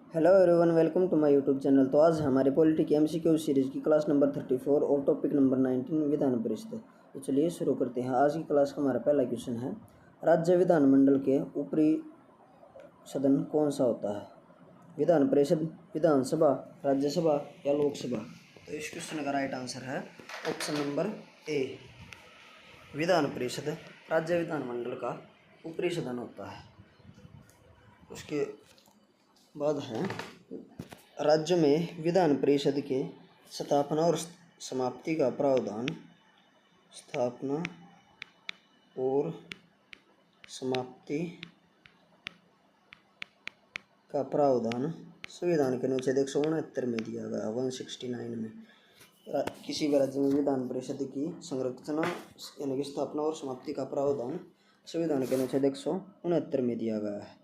Hello everyone, welcome to my YouTube channel. तो आज हमारे पॉलिटिक एमसीक्यू सीरीज की क्लास नंबर 34 और टॉपिक नंबर 19 विधान परिषद। तो चलिए शुरू करते हैं। आज की क्लास का हमारा पहला क्वेश्चन है, राज्य विधानमंडल के ऊपरी सदन कौन सा होता है? विधान परिषद, विधानसभा, राज्यसभा या लोकसभा? तो इस क्वेश्चन का राइट आंसर है option number A, Vidhan Parishad राज्य विधानमंडल का ऊपरी सदन होता है। उसके बाद है, राज्य में विधान परिषद के स्थापना और समाप्ति का प्रावधान, स्थापना और समाप्ति का प्रावधान संविधान के अनुच्छेद 169 में दिया गया, 169 में। किसी भी राज्य में विधान परिषद की संरचना यानी कि स्थापना और समाप्ति का प्रावधान संविधान के अनुच्छेद 169 में दिया गया है।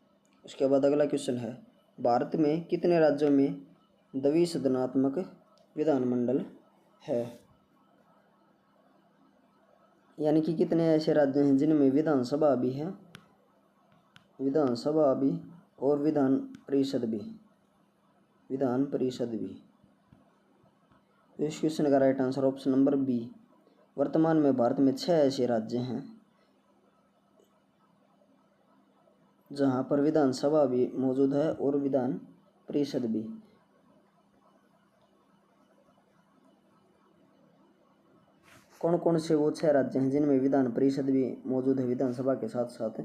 उसके बाद अगला क्वेश्चन है, भारत में कितने राज्यों में द्विसदनात्मक विधानमंडल है? यानी कि कितने ऐसे राज्य हैं जिनमें विधानसभा भी है, विधानसभा भी और विधान परिषद भी, विधान परिषद भी। तो इस क्वेश्चन का right answer option number B. वर्तमान में भारत में 6 ऐसे राज्य हैं जहां पर विधानसभा भी मौजूद है और विधान परिषद भी। कौन कौन से वो 6 राज्य हैं जिनमें विधान परिषद भी मौजूद है विधानसभा के साथ साथ?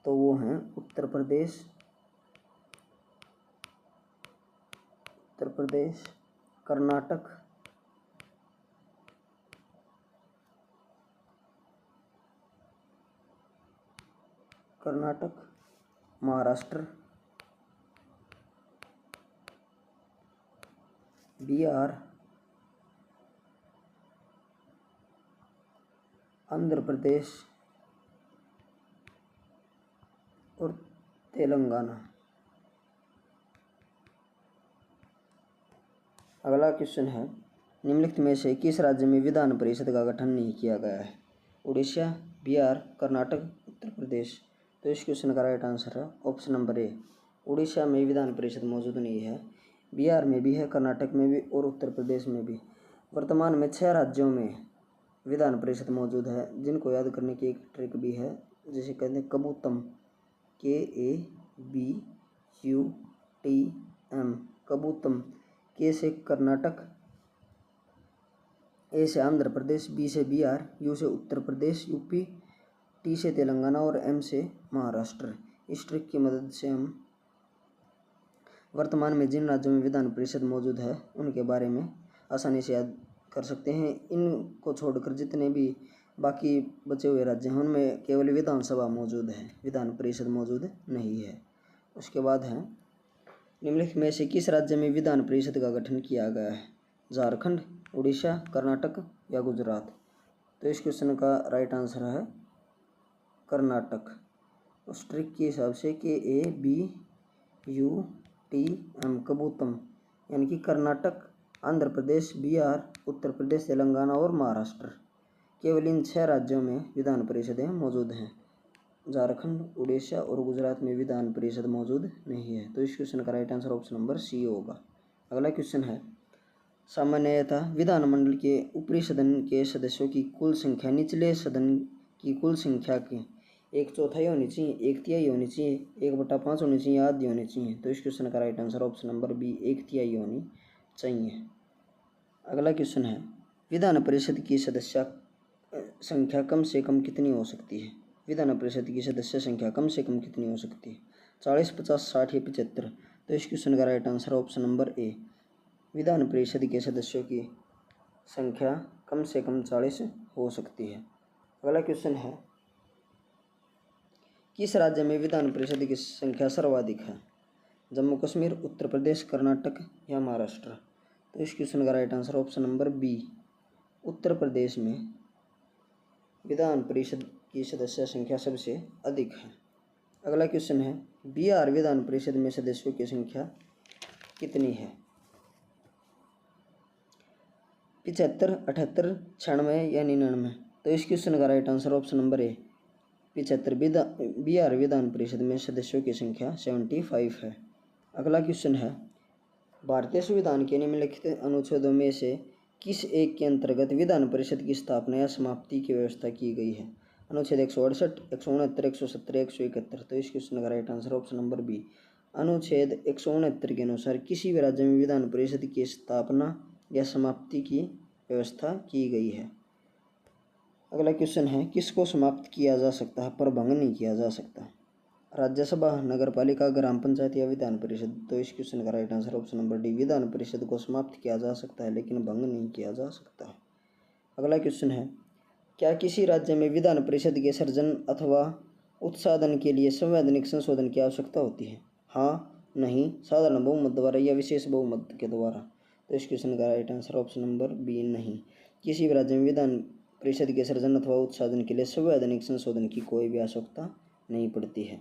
तो वो हैं उत्तर प्रदेश, कर्नाटक, महाराष्ट्र, बिहार, आंध्र प्रदेश और तेलंगाना। अगला क्वेश्चन है, निम्नलिखित में से किस राज्य में विधान परिषद का गठन नहीं किया गया है? उड़ीसा, बिहार, कर्नाटक, उत्तर प्रदेश। तो इस क्वेश्चन का राइट आंसर है ऑप्शन नंबर ए, उड़ीसा में विधान परिषद मौजूद नहीं है, बिहार में भी है, कर्नाटक में भी और उत्तर प्रदेश में भी। वर्तमान में 6 राज्यों में विधान परिषद मौजूद है, जिनको याद करने की एक ट्रिक भी है, जिसे कहते हैं कबूतम, KABUTM, कबूतम। के से कर्नाटक, ए से आंध्र प्रदेश, बी से बिहार, यू से उत्तर प्रदेश यूपी, टी से तेलंगाना और एम से महाराष्ट्र। इस ट्रिक की मदद से हम वर्तमान में जिन राज्यों में विधान परिषद मौजूद है उनके बारे में आसानी से याद कर सकते हैं। इनको छोड़कर जितने भी बाकी बचे हुए राज्य हैं उनमें केवल विधानसभा मौजूद है, विधान परिषद मौजूद नहीं है। उसके बाद है, निम्नलिखित में से किस राज्य में विधान परिषद का गठन किया गया है? झारखंड, उड़ीसा, कर्नाटक या गुजरात? तो इस क्वेश्चन का राइट आंसर है कर्नाटक। उस ट्रिक के हिसाब से KABUTM, कबूतम, यानी कि कर्नाटक, आंध्र प्रदेश, बिहार, उत्तर प्रदेश, तेलंगाना और महाराष्ट्र, केवल इन 6 राज्यों में विधान परिषदें मौजूद हैं। झारखंड, उड़ीसा और गुजरात में विधान परिषद मौजूद नहीं है। तो इस क्वेश्चन का right answer option number C होगा। अगला क्वेश्चन है, सामान्यतः विधानमंडल के ऊपरी सदन के सदस्यों की कुल संख्या निचले सदन की कुल संख्या की 1/4 होनी चाहिए, 1/3 होनी चाहिए, 1/5 होनी चाहिए, आधी होनी चाहिए? तो इस क्वेश्चन का right answer option number B, 1/3 होनी चाहिए। अगला क्वेश्चन है, विधान परिषद की सदस्य संख्या कम से कम कितनी हो सकती है? विधान परिषद की सदस्य संख्या कम से कम कितनी हो सकती है? 40, 50, 60 या 75? तो इस क्वेश्चन का right answer option number A, विधान परिषद के सदस्यों की संख्या कम से कम 40 हो सकती है। अगला क्वेश्चन है, किस राज्य में विधान परिषद की संख्या सर्वाधिक है? जम्मू कश्मीर, उत्तर प्रदेश, कर्नाटक या महाराष्ट्र? तो इस क्वेश्चन का right answer option number b, Uttar Pradesh में विधान परिषद की सदस्य संख्या सबसे अधिक है। अगला क्वेश्चन है, बिहार विधान परिषद में सदस्यों की संख्या कितनी है? 75, 78, 96 या 99? तो इस क्वेश्चन का right answer option number A, 75। Bihar Vidhan Parishad में सदस्यों की संख्या 75 है। अगला क्वेश्चन है, भारतीय संविधान के निम्नलिखित अनुच्छेदों में से किस एक के अंतर्गत विधान परिषद की स्थापना या समाप्ति की व्यवस्था की गई है? अनुच्छेद 168, 169, 170, 171। तो इस क्वेश्चन का right answer option number B. अनुच्छेद 169 के अनुसार किसी भी राज्य में विधान परिषद की स्थापना या समाप्ति की व्यवस्था की गई है। अगला क्वेश्चन है, किसको समाप्त किया जा सकता है पर भंग नहीं किया जा सकता? राज्यसभा, नगरपालिका, ग्राम पंचायत या विधान परिषद? तो इस क्वेश्चन का right answer option number D, Vidhan Parishad को समाप्त किया जा सकता है लेकिन भंग नहीं किया जा सकता है। अगला क्वेश्चन है, क्या किसी राज्य में विधान परिषद के सृजन अथवा उत्साधन के लिए संवैधानिक संशोधन की आवश्यकता होती है? हाँ, नहीं, साधारण बहुमत द्वारा या विशेष बहुमत के द्वारा? तो इस क्वेश्चन का right answer option number B, नहीं। किसी भी राज्य में विधान परिषद के सृजन अथवा उत्साधन के लिए संवैधानिक संशोधन की कोई भी आवश्यकता नहीं पड़ती है।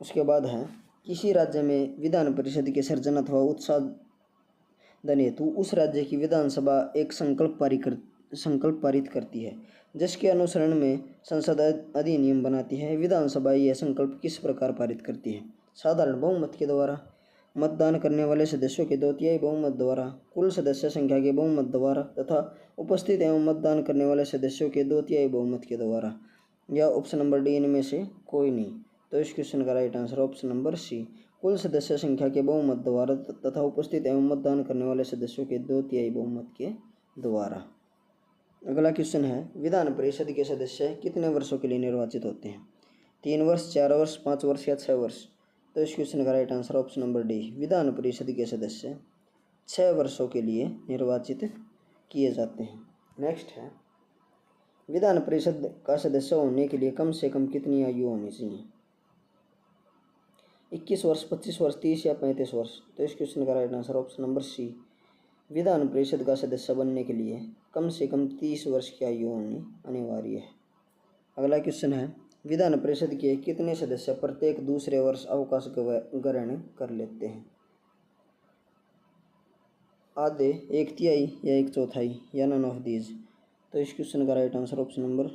उसके बाद है, किसी राज्य में विधान परिषद के सृजन अथवा उत्साधन हेतु उस राज्य की विधानसभा एक संकल्प पारित करती है, जिसके अनुसरण में संसद अधिनियम बनाती है। विधानसभा यह संकल्प किस प्रकार पारित करती है? साधारण बहुमत के द्वारा, मतदान करने वाले सदस्यों के 2/3 बहुमत द्वारा, कुल सदस्य संख्या के बहुमत द्वारा तथा उपस्थित एवं मतदान करने वाले सदस्यों के 2/3 बहुमत के द्वारा, या ऑप्शन नंबर डी इनमें से कोई नहीं? तो इस क्वेश्चन का right answer option number C, कुल सदस्य संख्या के बहुमत द्वारा तथा उपस्थित एवं मतदान करने वाले सदस्यों के 2/3 बहुमत के द्वारा। अगला क्वेश्चन है, विधान परिषद के सदस्य कितने वर्षों के लिए निर्वाचित होते हैं? 3 वर्ष, 4 वर्ष, 5 वर्ष या 6 वर्ष? तो इस क्वेश्चन का right answer option number D, विधान परिषद के सदस्य 6 वर्षों के लिए निर्वाचित किए जाते हैं। नेक्स्ट है, विधान परिषद का सदस्य होने के लिए कम से कम कितनी आयु होनी चाहिए? 21 वर्ष, 25 वर्ष, 30 या 35 वर्ष? तो इस क्वेश्चन का right answer option number C, विधान परिषद का सदस्य बनने के लिए कम से कम 30 वर्ष की आयु होनी अनिवार्य है। अगला क्वेश्चन है, विधान परिषद के कितने सदस्य प्रत्येक दूसरे वर्ष अवकाश ग्रहण कर लेते हैं? आधे, 1/3 या 1/4 या नन ऑफ दीज? तो इस क्वेश्चन का right answer option number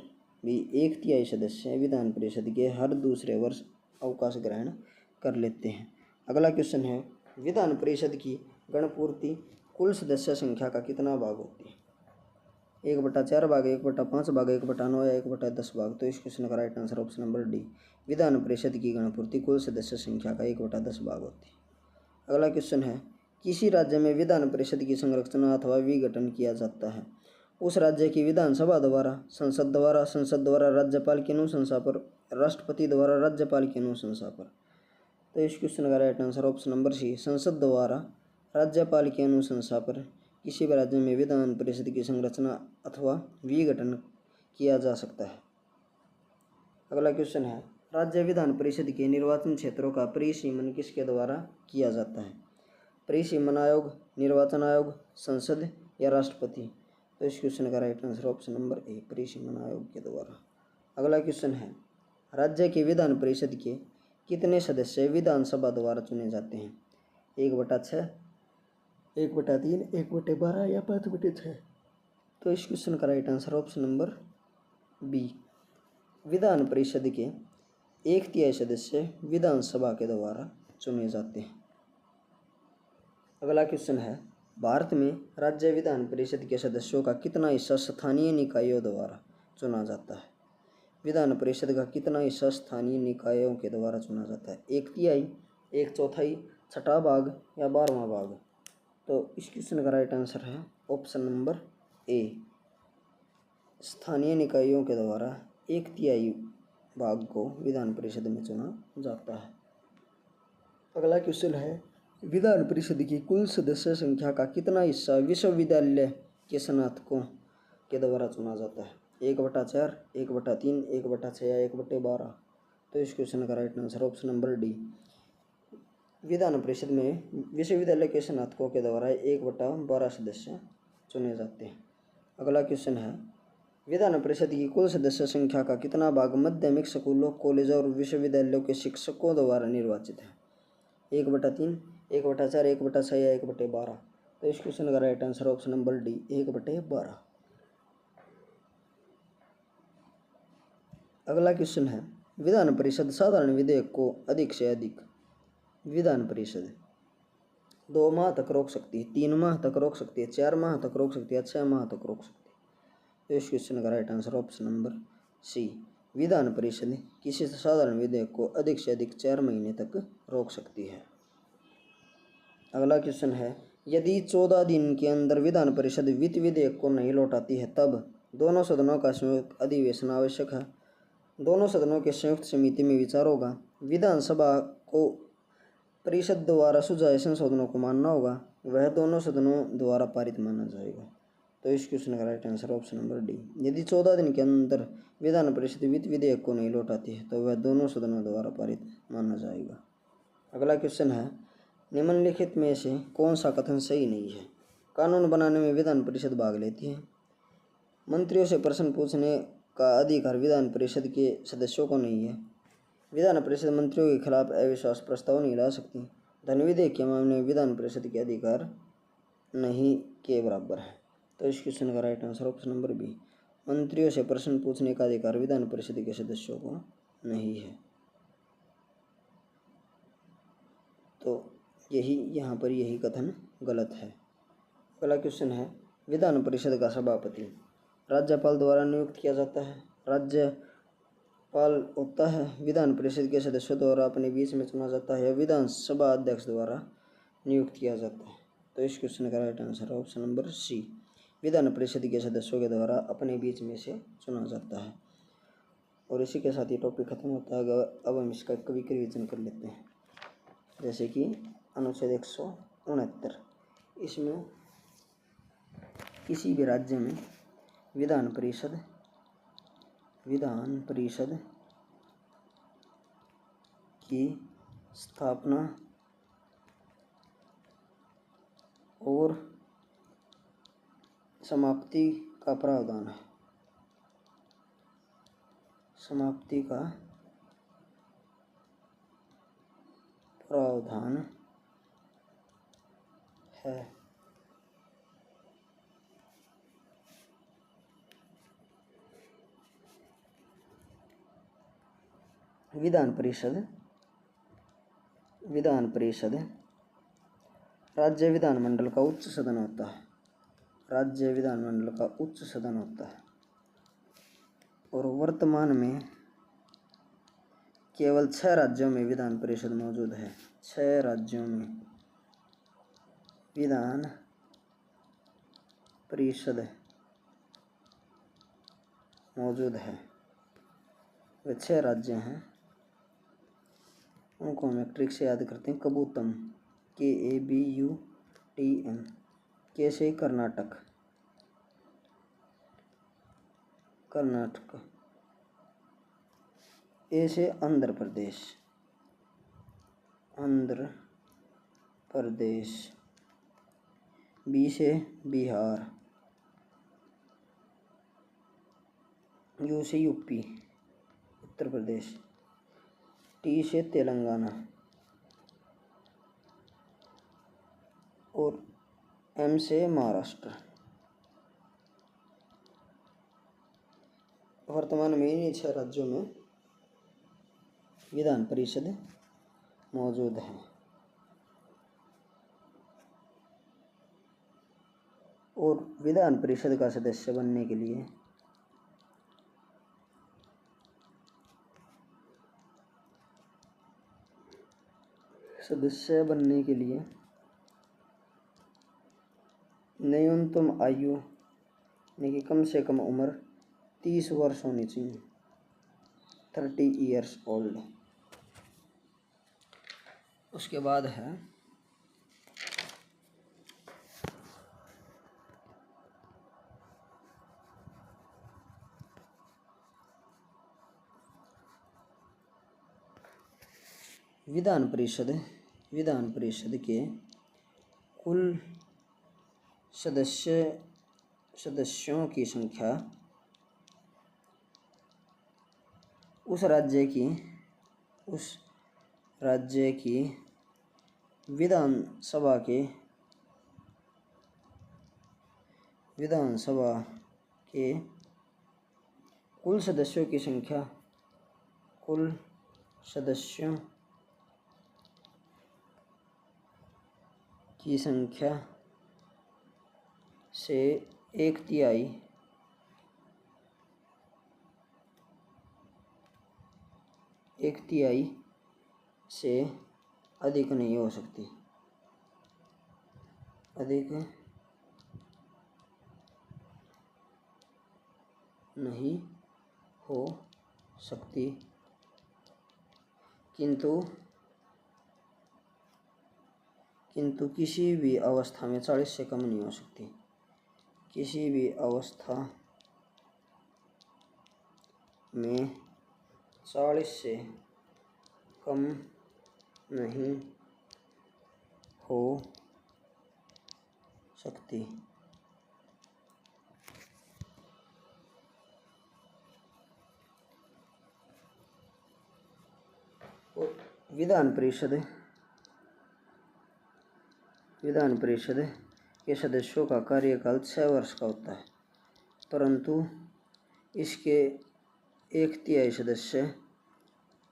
B, 1/3 सदस्य विधान परिषद के हर दूसरे वर्ष अवकाश ग्रहण कर लेते हैं। अगला क्वेश्चन है, विधान परिषद की गणपूर्ति कुल सदस्य संख्या का कितना भाग होती है? 1/4 भाग, 1/5 भाग, 1/9 या 1/10 भाग? तो इस क्वेश्चन का right answer option number D, Vidhan Parishad की गणपूर्ति कुल सदस्य संख्या का 1/10 भाग होती है। अगला क्वेश्चन है, किसी राज्य में विधान परिषद की संरचना अथवा विघटन किया जाता है उस राज्य की विधानसभा द्वारा, संसद द्वारा राज्यपाल की अनुशंसा पर, राष्ट्रपति द्वारा राज्यपाल की अनुशंसा पर? तो इस क्वेश्चन का right answer option number C, संसद द्वारा राज्यपाल की अनुशंसा पर किसी भी राज्य में विधान परिषद की संरचना अथवा विघटन किया जा सकता है। अगला क्वेश्चन है, राज्य विधान परिषद के निर्वाचन क्षेत्रों का परिसीमन किसके द्वारा किया जाता है? परिसीमन आयोग, निर्वाचन आयोग, संसद या राष्ट्रपति? तो इस क्वेश्चन का right answer option number A, परिसीमन आयोग के द्वारा। अगला क्वेश्चन है, राज्य के विधान परिषद के कितने सदस्य विधानसभा द्वारा चुने जाते हैं? 1/6, 1/3, 1/12 या 5/6? तो इस क्वेश्चन का right answer option number B, विधान परिषद के 1/3 सदस्य विधानसभा के द्वारा चुने जाते हैं। अगला क्वेश्चन है, भारत में राज्य विधान परिषद के सदस्यों का कितना हिस्सा स्थानीय निकायों द्वारा चुना जाता है? विधान परिषद का कितना हिस्सा स्थानीय निकायों के द्वारा चुना जाता है? 1/3, 1/4, 6वां भाग या 12वां भाग? तो इस क्वेश्चन का राइट आंसर है ऑप्शन नंबर ए, स्थानीय निकायों के द्वारा 1/3 भाग को विधान परिषद में चुना जाता है। अगला क्वेश्चन है, विधान परिषद की कुल सदस्य संख्या का कितना हिस्सा विश्वविद्यालय के स्नातकों के द्वारा चुना जाता है? 1/4, 1/3, 1/6 या 1/12? तो इस क्वेश्चन का right answer option number D, Vidhan Parishad में विश्वविद्यालय के स्नातकों के द्वारा 1/12 सदस्य चुने जाते हैं। अगला क्वेश्चन है, विधान परिषद की कुल सदस्य संख्या का कितना भाग माध्यमिक स्कूलों, कॉलेजों और विश्वविद्यालयों के शिक्षकों द्वारा निर्वाचित है? 1/3, 1/4, 1/6 या 1/12? तो इस क्वेश्चन का right answer option number D, 1/12। अगला क्वेश्चन है, विधान परिषद साधारण विधेयक को अधिक से अधिक विधान परिषद 2 माह तक रोक सकती है, 3 माह तक रोक सकती है, 4 माह तक रोक सकती है, 6 माह तक रोक सकती है। तो इस क्वेश्चन का right answer option number C. विधान परिषद किसी साधारण विधेयक को अधिक से अधिक 4 महीने तक रोक सकती है। अगला क्वेश्चन है, यदि 14 दिन के अंदर विधान परिषद वित्त विधेयक को नहीं लौटाती है तब दोनों सदनों का संयुक्त अधिवेशन आवश्यक है। दोनों सदनों के संयुक्त समिति में विचार होगा। विधानसभा को परिषद द्वारा सुझाए संशोधनों को मानना होगा। वह दोनों सदनों द्वारा पारित माना जाएगा। तो इस क्वेश्चन का right answer option number D. यदि 14 दिन के अंदर विधान परिषद वित्त विधेयक को नहीं लौटाती है तो वह दोनों सदनों द्वारा पारित माना जाएगा। अगला क्वेश्चन है, निम्नलिखित में से कौन सा कथन सही नहीं है। कानून बनाने में विधान परिषद भाग लेती है। मंत्रियों से प्रश्न पूछने का अधिकार विधान परिषद के सदस्यों को नहीं है। विधान परिषद मंत्रियों के खिलाफ अविश्वास प्रस्ताव नहीं ला सकती। धन विधेयक के मामले में विधान परिषद के अधिकार नहीं के बराबर है। तो इस क्वेश्चन का right answer option number B. मंत्रियों से प्रश्न पूछने का अधिकार विधान परिषद के सदस्यों को नहीं है। तो यहाँ पर यही कथन गलत है। अगला क्वेश्चन है, विधान परिषद का सभापति राज्यपाल द्वारा नियुक्त किया जाता है। राज्यपाल होता है। विधान परिषद के सदस्यों द्वारा अपने बीच में चुना जाता है या विधानसभा अध्यक्ष द्वारा नियुक्त किया जाता है। तो इस क्वेश्चन का right answer option number C. विधान परिषद के सदस्यों के द्वारा अपने बीच में से चुना जाता है। और इसी के साथ ये टॉपिक खत्म होता है। अब हम इसका कभी रिवीजन कर लेते हैं। जैसे कि अनुच्छेद 169, इसमें किसी भी राज्य में विधान परिषद की स्थापना और समाप्ति का प्रावधान है। समाप्ति का प्रावधान है। विधान परिषद राज्य विधानमंडल का उच्च सदन होता है। राज्य विधानमंडल का उच्च सदन होता है और वर्तमान में केवल 6 राज्यों में विधान परिषद मौजूद है। 6 राज्यों में विधान परिषद मौजूद है। वे 6 राज्य हैं, उनको हम एक ट्रिक से याद करते हैं। कबूतम, KABUTM, के से कर्नाटक, ए से आंध्र प्रदेश, बी से बिहार, यू से यूपी उत्तर प्रदेश, टी से तेलंगाना और एम से महाराष्ट्र। वर्तमान में इन 6 राज्यों में विधान परिषद मौजूद है। और विधान परिषद का सदस्य बनने के लिए न्यूनतम आयु यानी कि कम से कम उम्र 30 वर्ष होनी चाहिए, 30 ईयर्स ओल्ड। उसके बाद है विधान परिषद के कुल सदस्यों की संख्या उस राज्य की विधानसभा के कुल सदस्यों की संख्या की संख्या से 1/3 से अधिक नहीं हो सकती, अधिक नहीं हो सकती, किंतु किसी भी अवस्था में 40 से कम नहीं हो सकती, किसी भी अवस्था में 40 से कम नहीं हो सकती। विधान परिषद के सदस्यों का कार्यकाल 6 वर्ष का होता है, परंतु इसके 1/3 सदस्य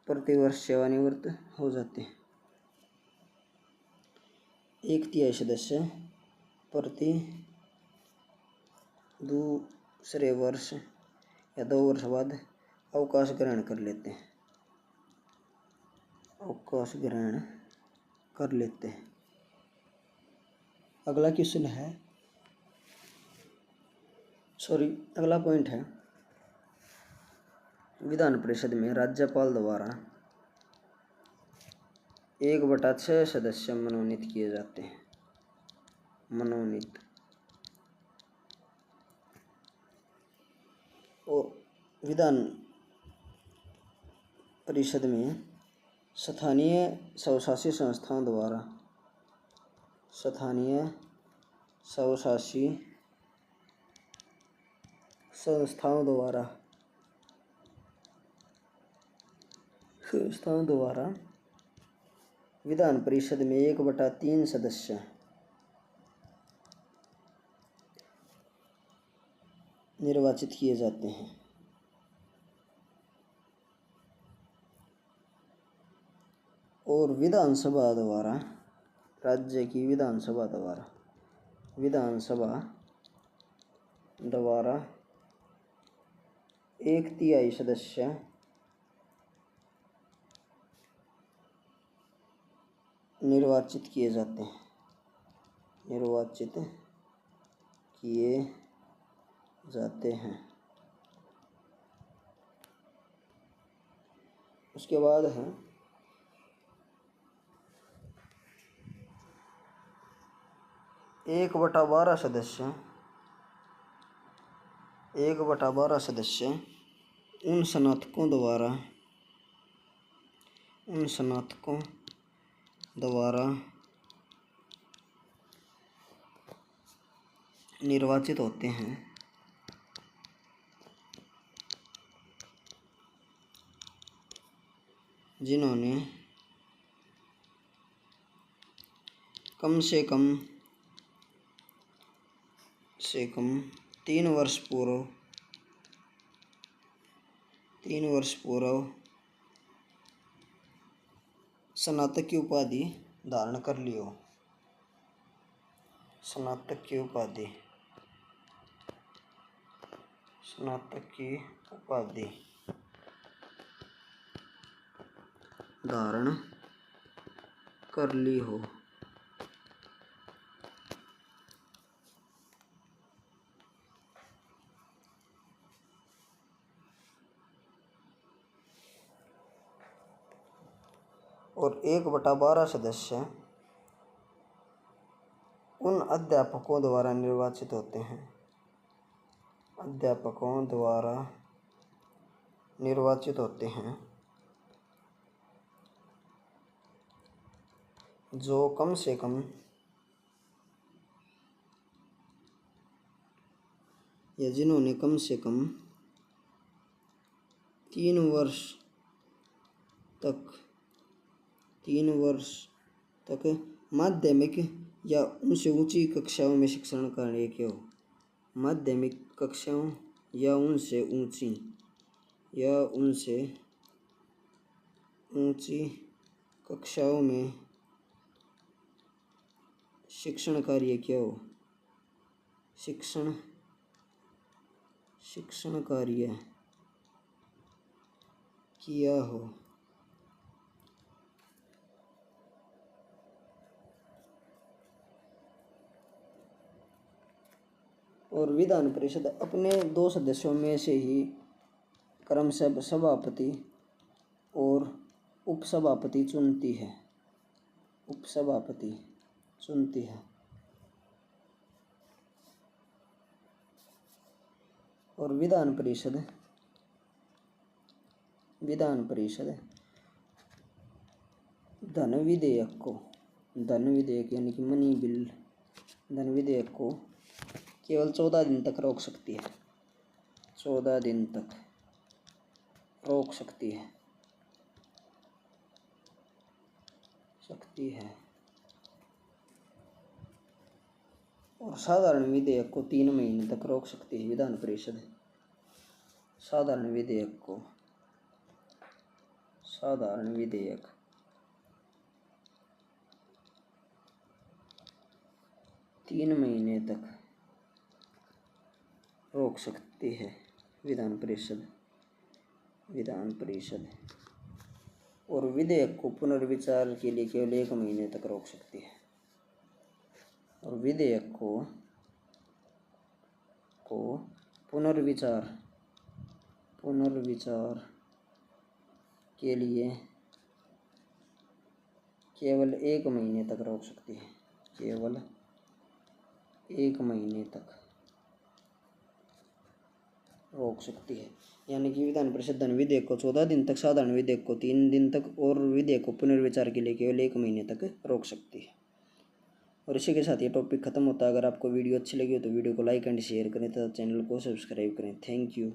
प्रतिवर्ष सेवानिवृत्त हो जाते हैं। 1/3 सदस्य प्रति दूसरे वर्ष या 2 वर्ष बाद अवकाश ग्रहण कर लेते हैं, अगला क्वेश्चन है, अगला पॉइंट है, विधान परिषद में राज्यपाल द्वारा 1/6 सदस्य मनोनीत किए जाते हैं। और विधान परिषद में स्थानीय स्वशासी संस्थाओं द्वारा विधान परिषद में 1/3 सदस्य निर्वाचित किए जाते हैं। और विधानसभा द्वारा, राज्य की विधानसभा द्वारा 1/3 सदस्य निर्वाचित किए जाते हैं। उसके बाद है 1/12 सदस्य उन स्नातकों द्वारा निर्वाचित होते हैं जिन्होंने कम से कम 3 वर्ष पूर्व स्नातक की उपाधि धारण कर ली हो। स्नातक की उपाधि धारण कर ली हो। और 1/12 सदस्य उन अध्यापकों द्वारा निर्वाचित होते हैं जो कम से कम या जिन्होंने कम से कम 3 वर्ष तक माध्यमिक या उनसे ऊंची कक्षाओं में शिक्षण कार्य किया हो। माध्यमिक कक्षाओं या उनसे ऊंची कक्षाओं में शिक्षण कार्य क्या हो, शिक्षण कार्य किया हो। और विधान परिषद अपने 2 सदस्यों में से ही क्रमशः सभापति और उपसभापति चुनती है, उपसभापति चुनती है। और विधान परिषद धन विधेयक यानी कि मनी बिल, धन विधेयक को केवल 14 दिन तक रोक सकती है, 14 दिन तक रोक सकती है। और साधारण विधेयक को 3 महीने तक रोक सकती है विधान परिषद। साधारण विधेयक 3 महीने तक रोक सकती है विधान परिषद। और विधेयक को पुनर्विचार के लिए केवल 1 महीने तक रोक सकती है। और विधेयक को पुनर्विचार के लिए केवल 1 महीने तक रोक सकती है, केवल 1 महीने तक रोक सकती है। यानी कि विधान परिषद धन विधेयक को 14 दिन तक, साधारण विधेयक को 3 दिन तक और विधेयक को पुनर्विचार के लिए केवल 1 महीने तक रोक सकती है। और इसी के साथ ये टॉपिक खत्म होता है। अगर आपको वीडियो अच्छी लगी हो तो वीडियो को लाइक एंड शेयर करें तथा चैनल को सब्सक्राइब करें। Thank you.